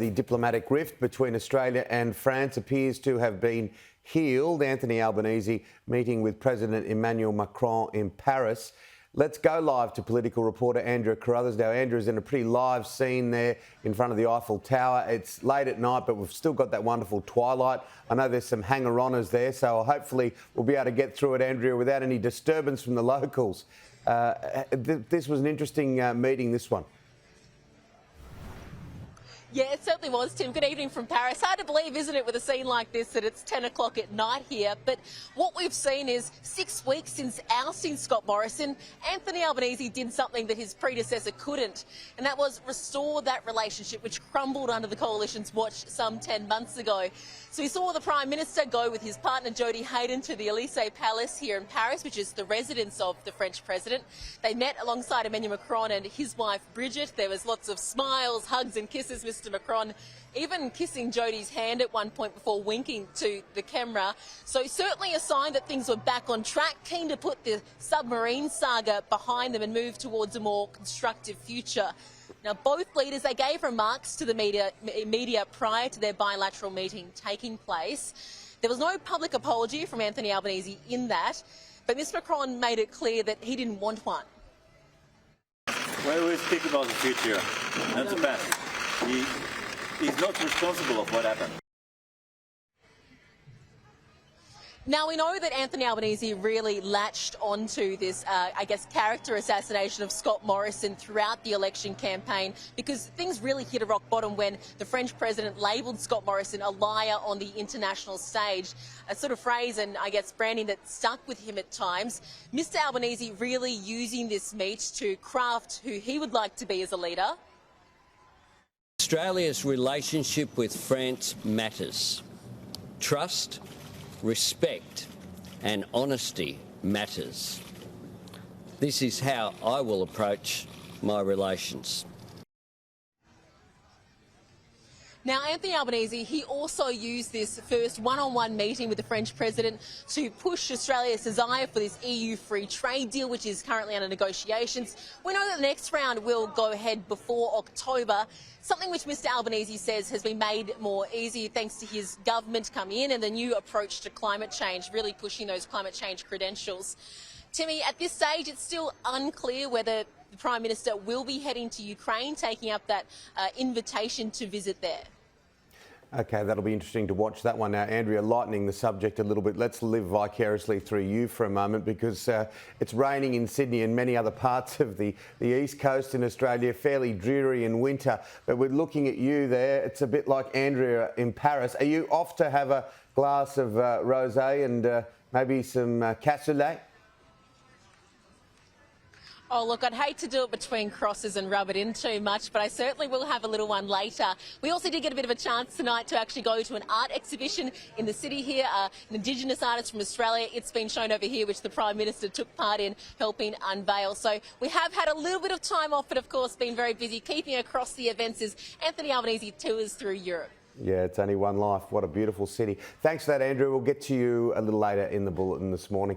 The diplomatic rift between Australia and France appears to have been healed. Anthony Albanese meeting with President Emmanuel Macron in Paris. Let's go live to political reporter Andrea Carruthers. Now, Andrea's in a pretty live scene there in front of the Eiffel Tower. It's late at night, but we've still got that wonderful twilight. I know there's some hanger-oners there, so hopefully we'll be able to get through it, Andrea, without any disturbance from the locals. This was an interesting meeting, this one. Yeah, it certainly was, Tim. Good evening from Paris. Hard to believe, isn't it, with a scene like this, that it's 10 o'clock at night here. But what we've seen is 6 weeks since ousting Scott Morrison, Anthony Albanese did something that his predecessor couldn't, and that was restore that relationship which crumbled under the Coalition's watch some 10 months ago. So we saw the Prime Minister go with his partner Jody Hayden to the Elysee Palace here in Paris, which is the residence of the French President. They met alongside Emmanuel Macron and his wife Brigitte. There was lots of smiles, hugs and kisses. Mr Macron even kissing Jody's hand at one point before winking to the camera. So certainly a sign that things were back on track, keen to put the submarine saga behind them and move towards a more constructive future. Now, both leaders, they gave remarks to the media prior to their bilateral meeting taking place. There was no public apology from Anthony Albanese in that, but Mr Macron made it clear that he didn't want one. Well, we speak about the future, not the past. He's not responsible of what happened. Now, we know that Anthony Albanese really latched onto this, character assassination of Scott Morrison throughout the election campaign, because things really hit a rock bottom when the French president labelled Scott Morrison a liar on the international stage, a sort of phrase and, branding that stuck with him at times. Mr Albanese really using this meet to craft who he would like to be as a leader. Australia's relationship with France matters. Trust, respect and honesty matters. This is how I will approach my relations. Now, Anthony Albanese, he also used this first one-on-one meeting with the French president to push Australia's desire for this EU free trade deal, which is currently under negotiations. We know that the next round will go ahead before October, something which Mr Albanese says has been made more easy thanks to his government coming in and the new approach to climate change, really pushing those climate change credentials. Timmy, at this stage, it's still unclear whether the Prime Minister will be heading to Ukraine, taking up that invitation to visit there. OK, that'll be interesting to watch that one. Now, Andrea, lightening the subject a little bit, let's live vicariously through you for a moment, because it's raining in Sydney and many other parts of the east coast in Australia, fairly dreary in winter. But we're looking at you there. It's a bit like Andrea in Paris. Are you off to have a glass of rosé and maybe some cassoulet? Oh, look, I'd hate to do it between crosses and rub it in too much, but I certainly will have a little one later. We also did get a bit of a chance tonight to actually go to an art exhibition in the city here, an Indigenous artist from Australia. It's been shown over here, which the Prime Minister took part in helping unveil. So we have had a little bit of time off, but of course been very busy keeping across the events as Anthony Albanese tours through Europe. Yeah, it's only one life. What a beautiful city. Thanks for that, Andrew. We'll get to you a little later in the bulletin this morning.